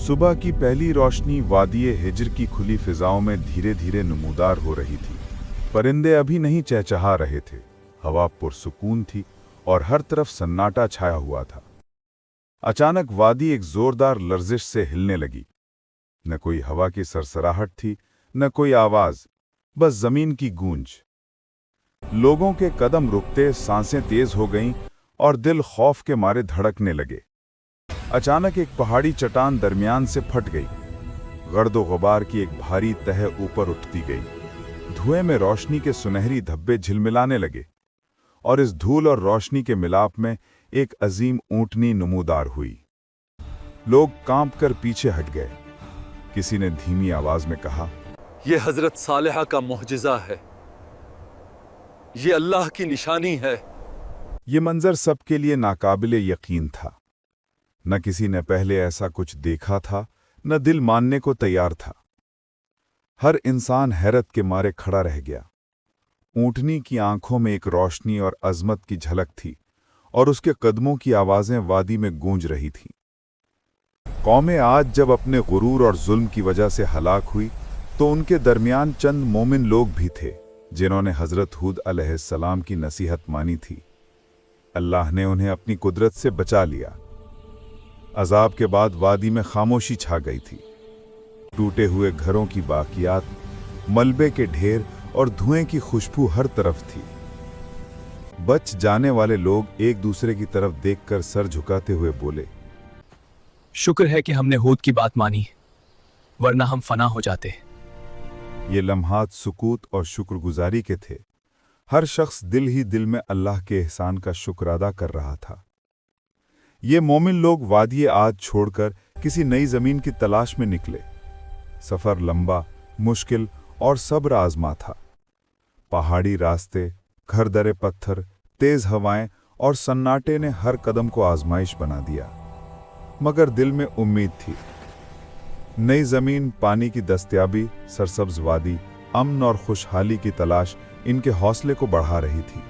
सुबह की पहली रोशनी वादी हिज्र की खुली फिजाओं में धीरे धीरे नमूदार हो रही थी। परिंदे अभी नहीं चहचहा रहे थे। हवा पुरसुकून थी और हर तरफ सन्नाटा छाया हुआ था। अचानक वादी एक जोरदार लर्जिश से हिलने लगी। न कोई हवा की सरसराहट थी, न कोई आवाज, बस जमीन की गूंज। लोगों के कदम रुकते, सांसें तेज हो गईं और दिल खौफ के मारे धड़कने लगे। अचानक एक पहाड़ी चट्टान दरमियान से फट गई। गर्दो गुबार की एक भारी तह ऊपर उठती गई। धुएं में रोशनी के सुनहरी धब्बे झिलमिलाने लगे और इस धूल और रोशनी के मिलाप में एक अजीम ऊंटनी नमूदार हुई। लोग कांपकर पीछे हट गए। किसी ने धीमी आवाज में कहा, यह हजरत सालेहा का मुअजिजा है, ये अल्लाह की निशानी है। यह मंजर सबके लिए नाकाबिले यकीन था। न किसी ने पहले ऐसा कुछ देखा था, न दिल मानने को तैयार था। हर इंसान हैरत के मारे खड़ा रह गया। ऊंटनी की आंखों में एक रोशनी और अजमत की झलक थी और उसके कदमों की आवाजें वादी में गूंज रही थीं। कौमें आज जब अपने गुरूर और जुल्म की वजह से हलाक हुई, तो उनके दरमियान चंद मोमिन लोग भी थे जिन्होंने हजरत हूद अलैहिस्सलाम की नसीहत मानी थी। अल्लाह ने उन्हें अपनी कुदरत से बचा लिया। अजाब के बाद वादी में खामोशी छा गई थी। टूटे हुए घरों की बाकियात, मलबे के ढेर और धुएं की खुशबू हर तरफ थी। बच जाने वाले लोग एक दूसरे की तरफ देखकर सर झुकाते हुए बोले, शुक्र है कि हमने हूद की बात मानी, वरना हम फना हो जाते। ये लम्हात सुकूत और शुक्रगुजारी के थे। हर शख्स दिल ही दिल में अल्लाह के एहसान का शुक्र अदा कर रहा था। ये मोमिन लोग वादी आद छोड़कर किसी नई जमीन की तलाश में निकले। सफर लंबा, मुश्किल और सब्र आजमा था। पहाड़ी रास्ते, घर दरे पत्थर, तेज हवाएं और सन्नाटे ने हर कदम को आजमाइश बना दिया, मगर दिल में उम्मीद थी। नई जमीन, पानी की दस्तयाबी, सरसब्ज वादी, अमन और खुशहाली की तलाश इनके हौसले को बढ़ा रही थी।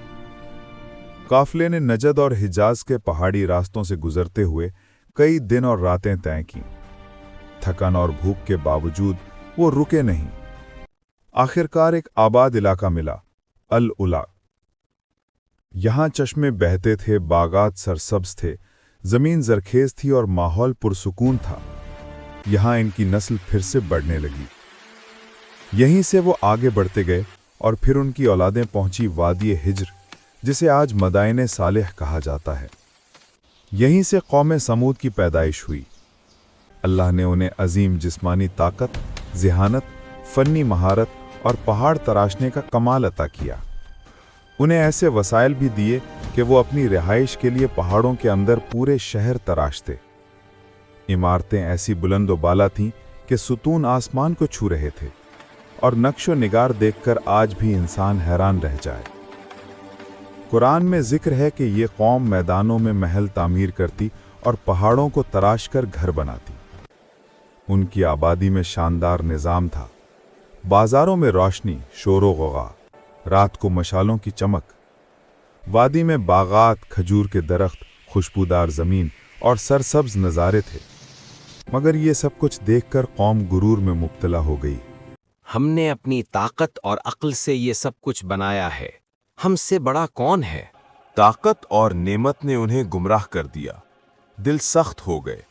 काफिले ने नजद और हिजाज के पहाड़ी रास्तों से गुजरते हुए कई दिन और रातें तय की। थकन और भूख के बावजूद वो रुके नहीं। आखिरकार एक आबाद इलाका मिला, अल उला। यहां चश्मे बहते थे, बागात सरसब्ज थे, जमीन जरखेज थी और माहौल पुरसुकून था। यहां इनकी नस्ल फिर से बढ़ने लगी। यहीं से वो आगे बढ़ते गए और फिर उनकी औलादें पहुंची वादी हिज्र, जिसे आज मदाइने सालेह कहा जाता है। यहीं से कौम समूद की पैदाइश हुई। अल्लाह ने उन्हें अजीम जिस्मानी ताकत, ज़िहानत, फ़न्नी महारत और पहाड़ तराशने का कमाल अता किया। उन्हें ऐसे वसाइल भी दिए कि वो अपनी रिहाइश के लिए पहाड़ों के अंदर पूरे शहर तराशते। इमारतें ऐसी बुलंद व बाला थीं कि सुतून आसमान को छू रहे थे और नक्शो निगार देखकर आज भी इंसान हैरान रह जाए। कुरान में जिक्र है कि ये कौम मैदानों में महल तामीर करती और पहाड़ों को तराश कर घर बनाती। उनकी आबादी में शानदार निज़ाम था। बाजारों में रोशनी, शोरो गुगा, रात को मशालों की चमक। वादी में बागात, खजूर के दरख्त, खुशबूदार ज़मीन और सरसब्ज नज़ारे थे। मगर ये सब कुछ देखकर कौम गुरूर में मुब्तला हो गई। हमने अपनी ताकत और अक्ल से ये सब कुछ बनाया है, हमसे बड़ा कौन है? ताकत और नेमत ने उन्हें गुमराह कर दिया। दिल सख्त हो गए।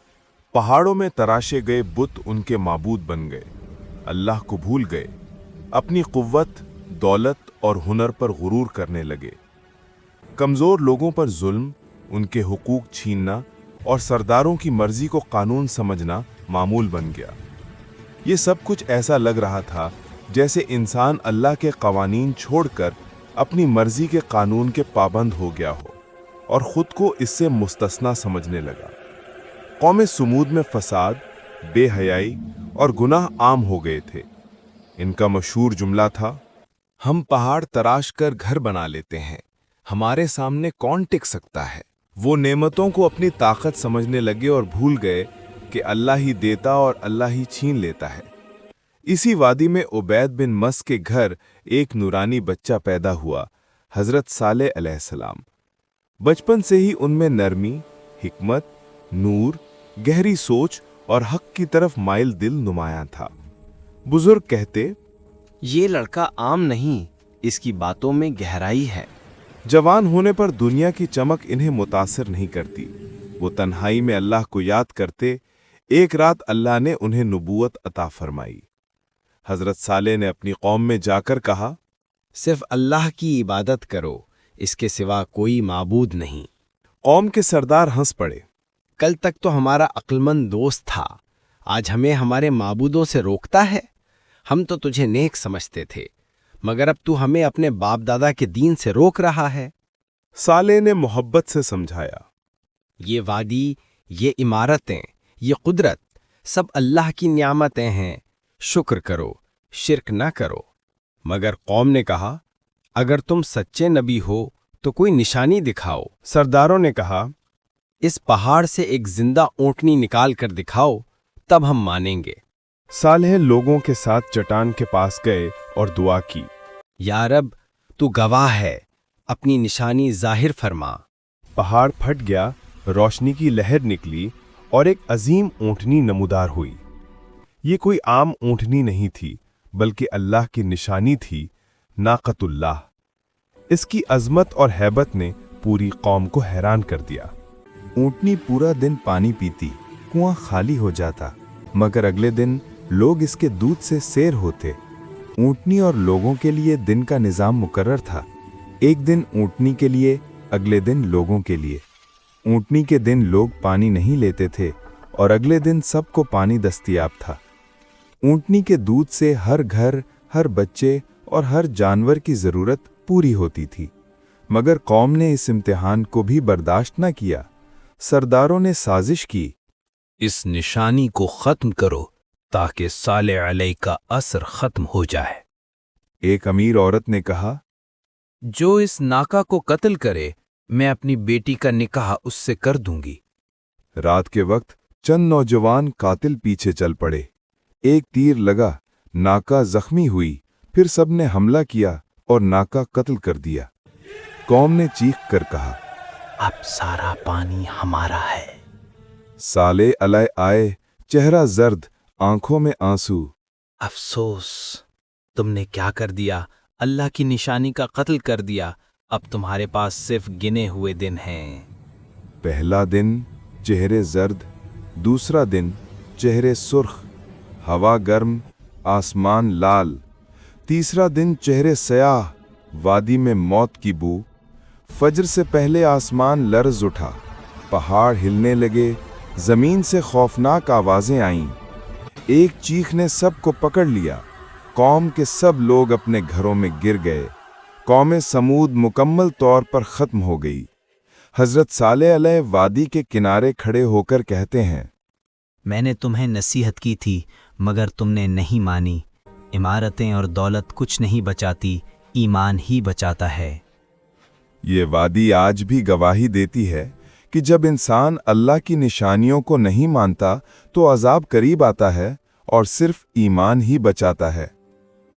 पहाड़ों में तराशे गए बुत उनके माबूद बन गए। अल्लाह को भूल गए। अपनी कुव्वत, दौलत और हुनर पर गुरूर करने लगे। कमज़ोर लोगों पर जुल्म, उनके हुकूक छीनना और सरदारों की मर्जी को कानून समझना मामूल बन गया। ये सब कुछ ऐसा लग रहा था जैसे इंसान अल्लाह के कवानीन छोड़कर अपनी मर्जी के कानून के पाबंद हो गया हो और खुद को इससे मुस्तस्ना समझने लगा। कौम सुमूद में फसाद, बेहयाई और गुनाह आम हो गए थे। इनका मशहूर जुमला था, हम पहाड़ तराश कर घर बना लेते हैं, हमारे सामने कौन टिक सकता है। वो नेमतों को अपनी ताकत समझने लगे और भूल गए कि अल्लाह ही देता और अल्लाह ही छीन लेता है। इसी वादी में उबैद बिन मस के घर एक नूरानी बच्चा पैदा हुआ, हजरत सालेह अलैहिस्सलाम। बचपन से ही उनमें नरमी, हिकमत, नूर, गहरी सोच और हक की तरफ माइल दिल नुमाया था। बुजुर्ग कहते, ये लड़का आम नहीं, इसकी बातों में गहराई है। जवान होने पर दुनिया की चमक इन्हें मुतासिर नहीं करती। वो तन्हाई में अल्लाह को याद करते। एक रात अल्लाह ने उन्हें नबूवत अता फरमाई। हजरत सालेह ने अपनी कौम में जाकर कहा, सिर्फ अल्लाह की इबादत करो, इसके सिवा कोई माबूद नहीं। कौम के सरदार हंस पड़े। कल तक तो हमारा अक्लमंद दोस्त था, आज हमें हमारे माबूदों से रोकता है। हम तो तुझे नेक समझते थे, मगर अब तू हमें अपने बाप दादा के दीन से रोक रहा है। सालेह ने मोहब्बत से समझाया, ये वादी, ये इमारतें, ये कुदरत सब अल्लाह की नियामतें हैं। शुक्र करो, शिरक न करो। मगर कौम ने कहा, अगर तुम सच्चे नबी हो तो कोई निशानी दिखाओ। सरदारों ने कहा, इस पहाड़ से एक जिंदा ऊँटनी निकाल कर दिखाओ, तब हम मानेंगे। सालेह लोगों के साथ चट्टान के पास गए और दुआ की, या रब, तू गवाह है, अपनी निशानी जाहिर फरमा। पहाड़ फट गया, रोशनी की लहर निकली और एक अजीम ऊँटनी नमूदार हुई। ये कोई आम ऊँटनी नहीं थी, बल्कि अल्लाह की निशानी थी, नाक़तुल्लाह। इसकी अजमत और हैबत ने पूरी कौम को हैरान कर दिया। ऊँटनी पूरा दिन पानी पीती, कुआं खाली हो जाता, मगर अगले दिन लोग इसके दूध से सैर होते। ऊँटनी और लोगों के लिए दिन का निज़ाम मुकर्रर था। एक दिन ऊँटनी के लिए, अगले दिन लोगों के लिए। ऊँटनी के दिन लोग पानी नहीं लेते थे और अगले दिन सबको पानी दस्तयाब था। ऊँटनी के दूध से हर घर, हर बच्चे और हर जानवर की ज़रूरत पूरी होती थी। मगर कौम ने इस इम्तिहान को भी बर्दाश्त न किया। सरदारों ने साजिश की, इस निशानी को खत्म करो ताकि सालेह अलैहि का असर खत्म हो जाए। एक अमीर औरत ने कहा, जो इस नाका को कत्ल करे, मैं अपनी बेटी का निकाह उससे कर दूंगी। रात के वक्त चंद नौजवान कातिल पीछे चल पड़े। एक तीर लगा, नाका जख्मी हुई, फिर सबने हमला किया और नाका कत्ल कर दिया। कौम ने चीख कर कहा, अब सारा पानी हमारा है। सालेह अलैहि आए, चेहरा जर्द, आंखों में आंसू। अफसोस, तुमने क्या कर दिया, अल्लाह की निशानी का कत्ल कर दिया। अब तुम्हारे पास सिर्फ गिने हुए दिन हैं। पहला दिन चेहरे जर्द, दूसरा दिन चेहरे सुर्ख, हवा गर्म, आसमान लाल। तीसरा दिन चेहरे स्याह, वादी में मौत की बू। फज्र से पहले आसमान लर्ज उठा, पहाड़ हिलने लगे, जमीन से खौफनाक आवाजें आईं। एक चीख ने सबको पकड़ लिया। कौम के सब लोग अपने घरों में गिर गए। कौम समूद मुकम्मल तौर पर ख़त्म हो गई। हज़रत सालेह अलैहि वादी के किनारे खड़े होकर कहते हैं, मैंने तुम्हें नसीहत की थी, मगर तुमने नहीं मानी। इमारतें और दौलत कुछ नहीं बचाती, ईमान ही बचाता है। ये वादी आज भी गवाही देती है कि जब इंसान अल्लाह की निशानियों को नहीं मानता तो अजाब करीब आता है और सिर्फ ईमान ही बचाता है।